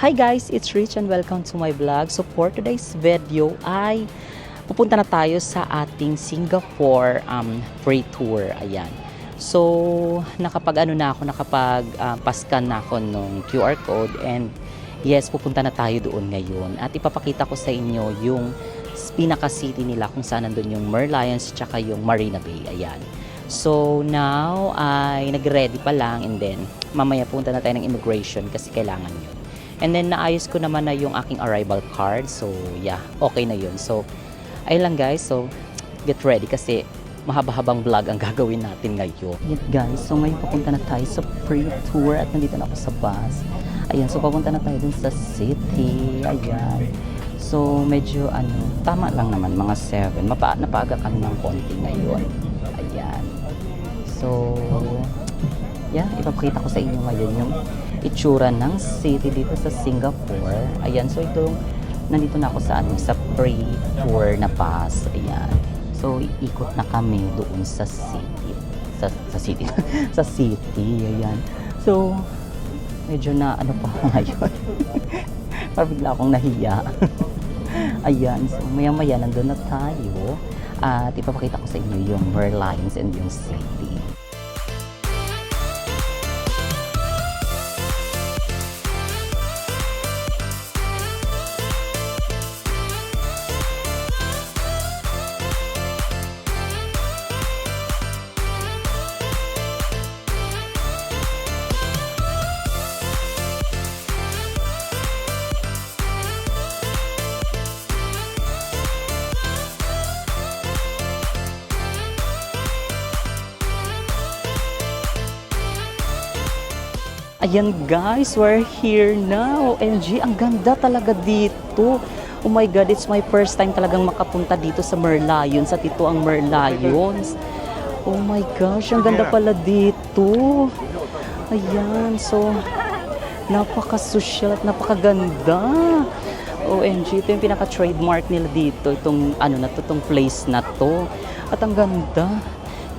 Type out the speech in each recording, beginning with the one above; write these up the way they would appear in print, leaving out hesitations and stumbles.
Hi guys, it's Rich and welcome to my vlog. So for today's video ay pupunta na tayo sa ating Singapore free tour. Ayan. So nakapag pascan na ako nung QR code and yes, pupunta na tayo doon ngayon. At ipapakita ko sa inyo yung pinaka city nila kung saan nandun yung Merlions tsaka yung Marina Bay. Ayan. So now ay nag-ready pa lang and then mamaya punta na tayo ng immigration kasi kailangan yun. And then naayos ko naman na yung aking arrival card. So yeah, okay na yun. So ayun lang guys. So get ready kasi mahaba-habang vlog ang gagawin natin ngayon. Yun guys, so ngayon papunta na tayo sa free tour at nandito na ako sa bus. Ayan, so papunta na tayo dun sa city. Ayan. So medyo tama lang naman mga 7. Napaga kami ng konti ngayon. Ayan. So yeah, ipapakita ko sa inyo ngayon yung itsura ng city dito sa Singapore. Ayan, so ito, nandito na ako sa free tour na pass. Ayan. So, iikot na kami doon sa city. Sa city. Sa city. Ayan. So, medyo na pa ngayon. Pabigla akong nahiya. Ayan. So, maya-maya nandun na tayo. At ipapakita ko sa inyo yung Merlions and yung city. Ayan guys, we're here now. OMG, ang ganda talaga dito. Oh my God, it's my first time talagang makapunta dito sa Merlions. At ito ang Merlions. Oh my gosh, ang ganda pala dito. Ayan, so napaka-social at napakaganda. OMG, ito yung pinaka-trademark nila dito. Itong itong place na to. At ang ganda.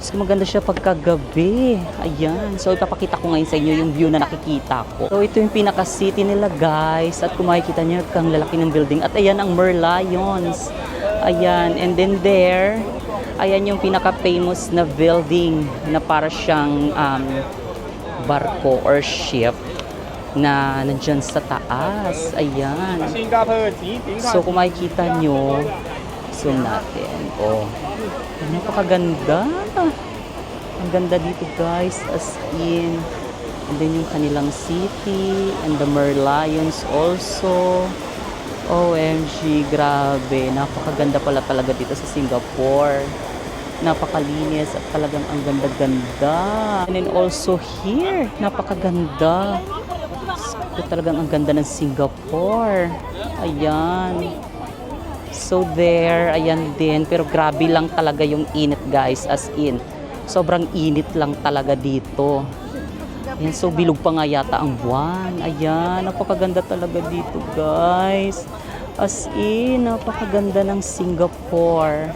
So, maganda siya pagkagabi. Ayan. So, ipapakita ko ngayon sa inyo yung view na nakikita ko. So, ito yung pinaka-city nila, guys. At kung makikita nyo, kang lalaki ng building. At ayan ang Merlions. Ayan. And then there, ayan yung pinaka-famous na building na para siyang barko or ship na nandyan sa taas. Ayan. So, kung makikita nyo, zoom natin. Oh. Napakaganda. Ang ganda dito guys, as in. And then yung kanilang city and the Merlions also. OMG, grabe. Napakaganda pala talaga dito sa Singapore. Napakalinis at talagang ang ganda-ganda. And then also here, napakaganda. So, talagang ang ganda ng Singapore. Ayan. So there, ayan din. Pero grabe lang talaga yung init guys, as in. Sobrang init lang talaga dito. Ayan, so bilog pa nga yata ang buwan. Ayan, napakaganda talaga dito guys. As in, napakaganda ng Singapore.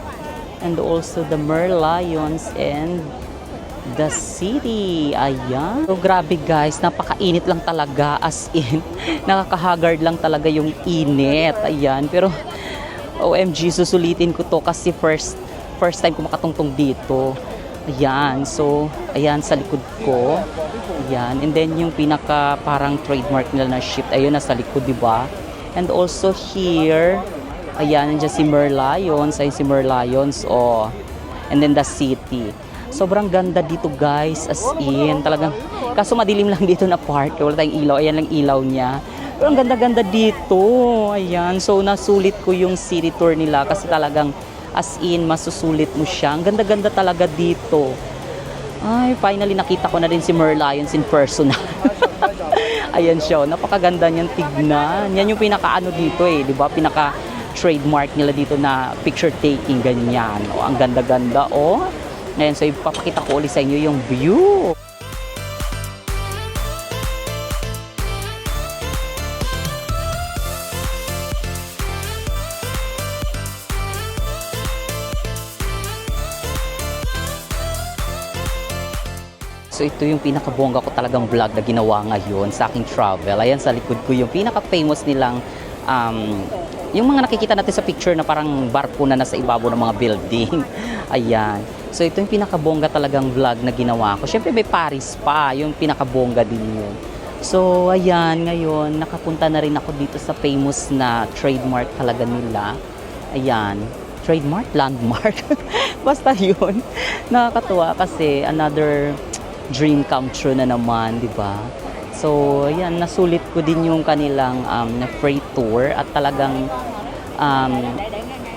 And also the Merlions and the city. Ayan. So grabe guys, napakainit lang talaga, as in. Nakakahagard lang talaga yung init. Ayan, pero OMG, susulitin ko to kasi first time ko makatungtong dito. Ayan, so ayan sa likod ko. Ayan, and then yung pinaka parang trademark nila na ship, ayun nasa likod, di ba? And also here, ayan, nandiyan si Merlions, ayun si Merlions, oh. And then the city. Sobrang ganda dito guys, as in, talagang, kaso madilim lang dito na part, wala tayong ilaw, ayan lang ilaw niya. Pero ang ganda-ganda dito. Ayan. So, nasulit ko yung city tour nila kasi talagang as in, masusulit mo siya. Ang ganda-ganda talaga dito. Ay, finally nakita ko na din si Merlions in person. Ayan siya. Napakaganda niyan tignan. Yan yung pinaka-ano dito eh. Diba? Pinaka-trademark nila dito na picture taking. Ganyan. O, ang ganda-ganda. O. Ayan. So, ipapakita ko ulit sa inyo yung view. So ito yung pinakabongga ko talagang vlog na ginawa ngayon sa aking travel. Ayan sa likod ko yung pinaka-famous nilang yung mga nakikita natin sa picture na parang barko na nasa ibabaw ng mga building. Ayan. So ito yung pinakabongga talagang vlog na ginawa ko. Siyempre may Paris pa, yung pinakabongga din yun. So ayan, ngayon nakapunta na rin ako dito sa famous na trademark talaga nila. Ayan. Trademark? Landmark? Basta yun. Nakakatuwa kasi another dream come true na naman, di ba? So, ayan, nasulit ko din yung kanilang free tour at talagang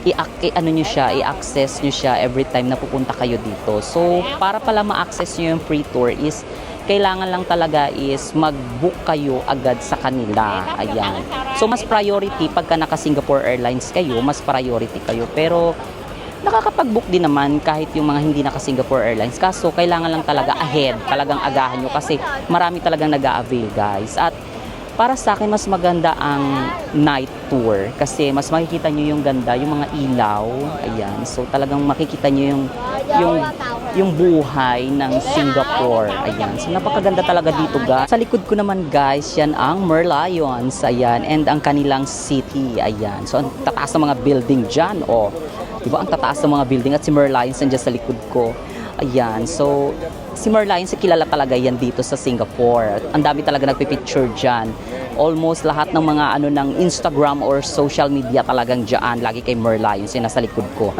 i-access nyo siya every time na pupunta kayo dito. So, para pala ma-access nyo yung free tour is kailangan lang talaga is mag-book kayo agad sa kanila. Ayan. So, mas priority pagka naka-Singapore Airlines kayo, mas priority kayo. Pero, nakakapag-book din naman kahit yung mga hindi naka-Singapore Airlines. Kaso, kailangan lang talaga ahead. Talagang agahan nyo kasi marami talagang nag-a-avail, guys. At para sa akin, mas maganda ang night tour kasi mas makikita nyo yung ganda, yung mga ilaw. Ayan. So, talagang makikita nyo yung buhay ng Singapore. Ayan. So, napakaganda talaga dito, guys. Sa likod ko naman, guys, yan ang Merlions. Ayan. And ang kanilang city. Ayan. So, ang tataas ng mga building dyan. Oh. Diba? Ang tataas ng mga building at si Merlions nandiyan sa likod ko. Ayan. So, si Merlions, kilala talaga yan dito sa Singapore. Ang dami talaga nagpipicture dyan. Almost lahat ng mga ng Instagram or social media talagang dyan. Lagi kay Merlions yung nasa likod ko.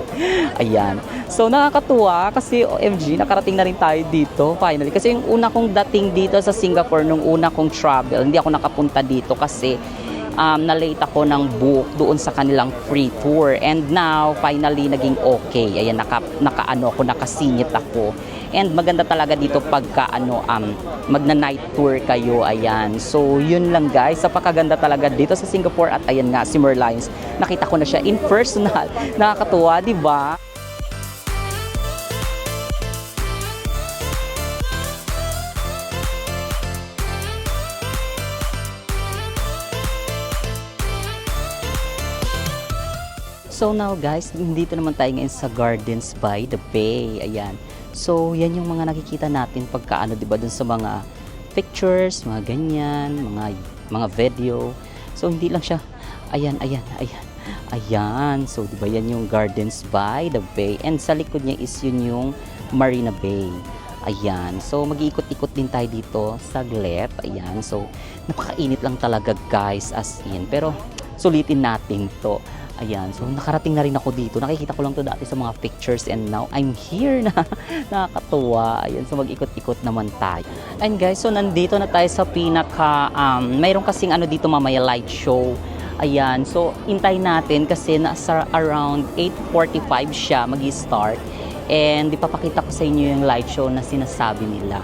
Ayan. So, nakakatuwa kasi OMG, nakarating na rin tayo dito finally. Kasi yung una kong dating dito sa Singapore, nung una kong travel, hindi ako nakapunta dito kasi na-late ako ng book doon sa kanilang free tour. And now, finally, naging okay. Ayan, nakasingit ako. And maganda talaga dito pagka, magna-night tour kayo. Ayan. So, yun lang guys. Napakaganda talaga dito sa Singapore. At ayan nga, si Merlions. Nakita ko na siya in personal. Nakakatuwa, di ba? So now guys, dito naman tayo ngayon sa Gardens by the Bay. Ayan. So yan yung mga nakikita natin pagka diba dun sa mga pictures, mga ganyan, mga video. So hindi lang siya ayan. So diba yan yung Gardens by the Bay and sa likod niya is yun yung Marina Bay. Ayan. So mag-iikot-ikot din tayo dito saglit. Ayan. So napakainit lang talaga guys as in. Pero sulitin natin to. Ayan, so nakarating na rin ako dito. Nakikita ko lang to dati sa mga pictures and now I'm here na. Nakakatuwa. Ayan, so mag-ikot-ikot naman tayo. And guys, so nandito na tayo sa mayroon kasing dito mamaya light show. Ayan, so intay natin kasi nasa around 8:45 siya mag-start. And ipapakita ko sa inyo yung light show na sinasabi nila.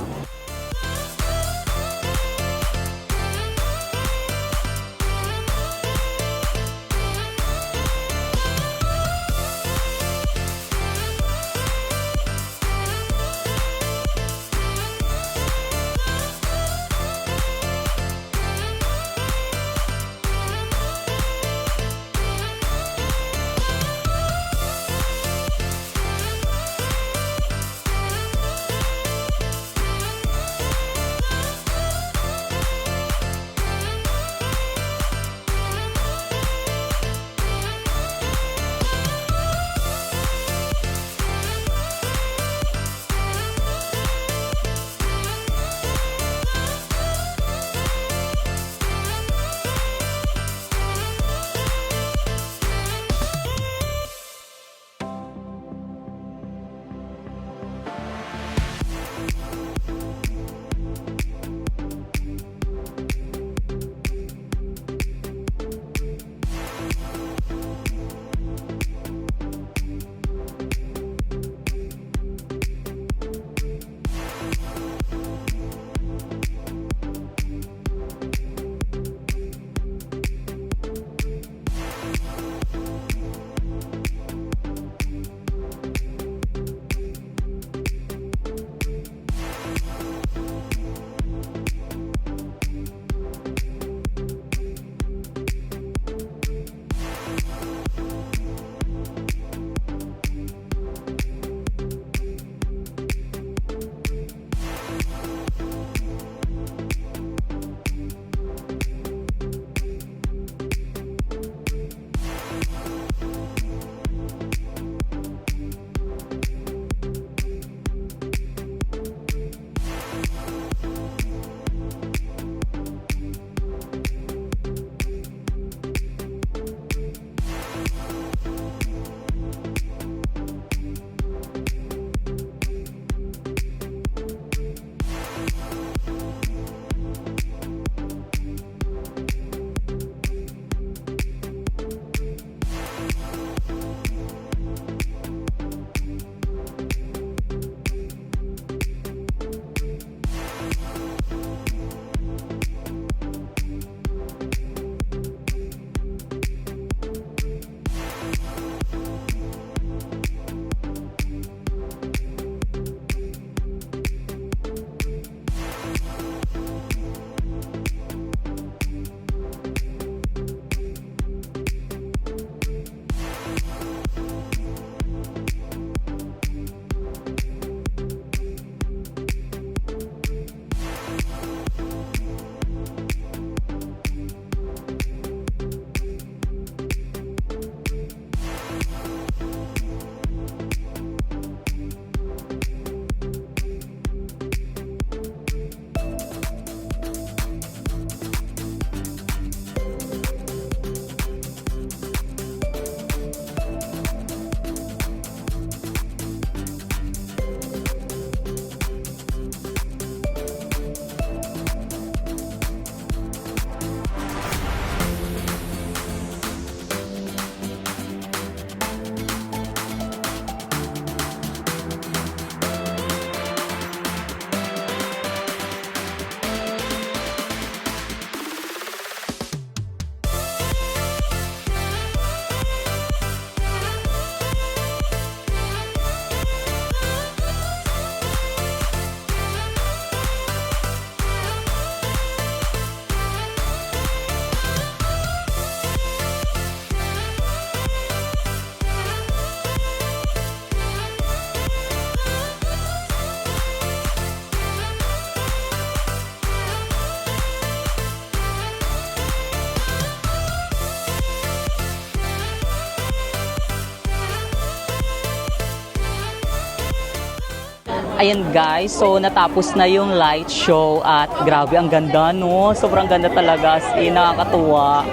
Ayan guys, so natapos na yung light show at grabe ang ganda no. Sobrang ganda talaga, as in, nakakatuwa.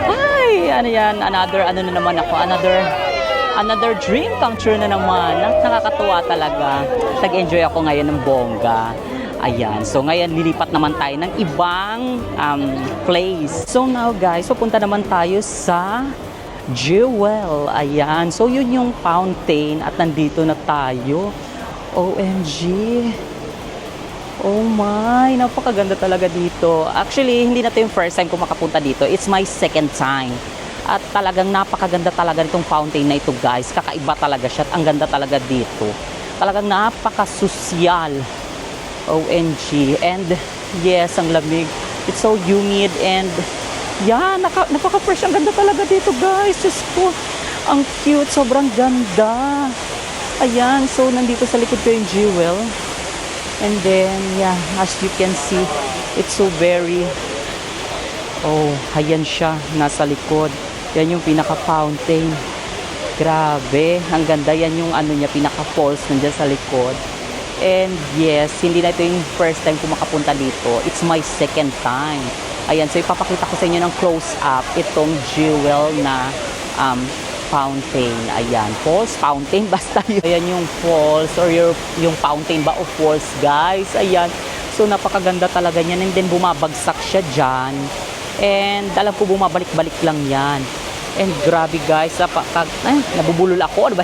Ay, ano yan, another dream come true na naman. Nakakatuwa talaga. Nag-enjoy ako ngayon ng bongga. Ayan, so ngayon lilipat naman tayo ng ibang place. So now guys, pupunta naman tayo sa Jewel. Ayan, so yun yung fountain at nandito na tayo. OMG. Oh my, napakaganda talaga dito. Actually, hindi na ito yung first time ko makapunta dito. It's my second time. At talagang napakaganda talaga itong fountain na ito guys. Kakaiba talaga siya at ang ganda talaga dito. Talagang napakasosyal. OMG. And yes, ang lamig. It's so humid and yeah, napaka-fresh. Ang ganda talaga dito guys. Diyos ko, ang cute. Sobrang ganda. Ayan, so nandito sa likod ko yung Jewel. And then, yeah, as you can see, it's so very, oh, ayan siya, nasa likod. Yan yung pinaka-fountain. Grabe, ang ganda. Yan yung ano niya, pinaka-falls nandiyan sa likod. And yes, hindi na ito yung first time ko makapunta dito. It's my second time. Ayan, so ipapakita ko sa inyo ng close-up itong Jewel na fountain. Ayan, falls, fountain, basta yun. Ayan yung falls or yung fountain ba o falls, guys. Ayan, so napakaganda talaga niyan. And then bumabagsak siya dyan. And alam ko bumabalik-balik lang yan. And grabe guys, nabubulol ako. Ano ba?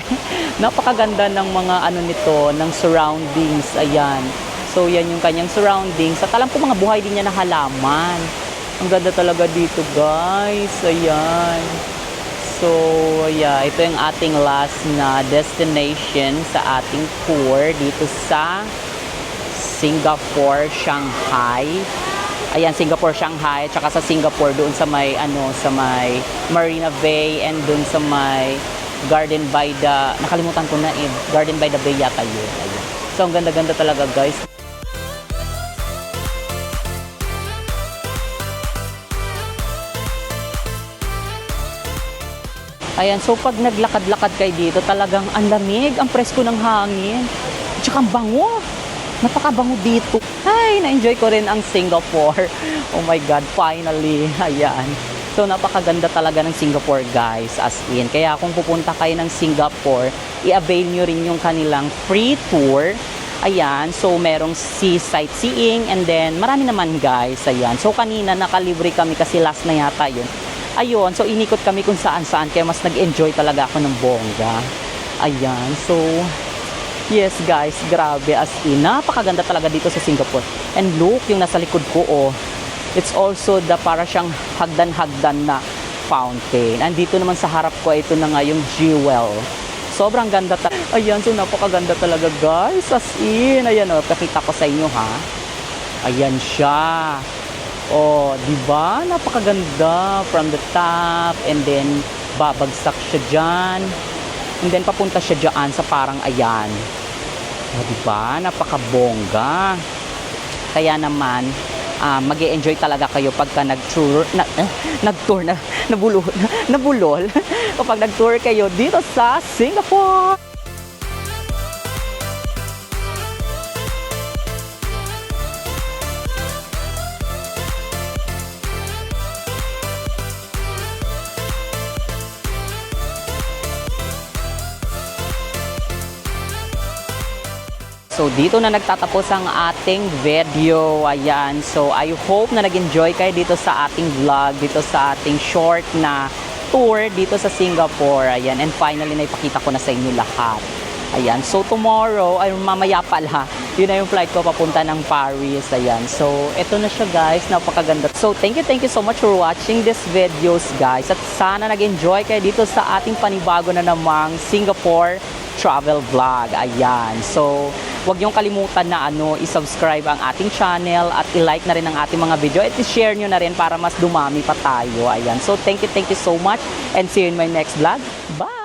Napakaganda ng mga ano nito, ng surroundings. Ayan. So yan yung kanyang surroundings. At alam ko mga buhay din niya na halaman. Ang ganda talaga dito guys. Ayan. So, yeah, ito yung ating last na destination sa ating tour dito sa Singapore, Shanghai. Ayan, Singapore, Shanghai, tsaka sa Singapore doon sa may sa may Marina Bay and doon sa may Garden by the, nakalimutan ko na Garden by the Bay yata yun. Ayan. So, ang ganda-ganda talaga, guys. Ayan, so pag naglakad-lakad kayo dito, talagang ang lamig, ang presko ng hangin, at saka ang bango. Napakabango dito. Ay, na-enjoy ko rin ang Singapore. Oh my God, finally. Ayan. So, napakaganda talaga ng Singapore, guys, as in. Kaya kung pupunta kayo ng Singapore, i-avail nyo rin yung kanilang free tour. Ayan, so merong sea sightseeing and then marami naman, guys. Ayan, so kanina nakalibre kami kasi last na yata yun. Ayun, so inikot kami kung saan-saan kaya mas nag-enjoy talaga ako ng bongga. Ayan, so yes guys, grabe as in. Napakaganda talaga dito sa Singapore. And look, yung nasa likod ko, oh. It's also the para siyang hagdan-hagdan na fountain. Andito naman sa harap ko, ito na nga yung Jewel. Sobrang ganda talaga. Ayan, so napakaganda talaga guys. As in, ayan oh, pakita ko sa inyo ha. Ayan siya. Oh, di ba? Napakaganda from the top and then babagsak siya diyan. And then papunta siya diyan sa parang ayan. Oh, di ba? Napakabongga. Kaya naman mag-e-enjoy talaga kayo pagka nag-tour nabulol kapag nag-tour kayo dito sa Singapore. So, dito na nagtatapos ang ating video. Ayan. So, I hope na nag-enjoy kayo dito sa ating vlog, dito sa ating short na tour dito sa Singapore. Ayan. And finally, naipakita ko na sa inyo lahat. Ayan. So, tomorrow, ay mamaya pala, yun na yung flight ko papunta ng Paris. Ayan. So, eto na siya guys. Napakaganda. So, thank you so much for watching this videos guys. At sana nag-enjoy kayo dito sa ating panibago na namang Singapore travel vlog. Ayan. So, huwag niyong kalimutan na i-subscribe ang ating channel at i-like na rin ang ating mga video at i-share nyo na rin para mas dumami pa tayo. Ayan. So, thank you so much and see you in my next vlog. Bye!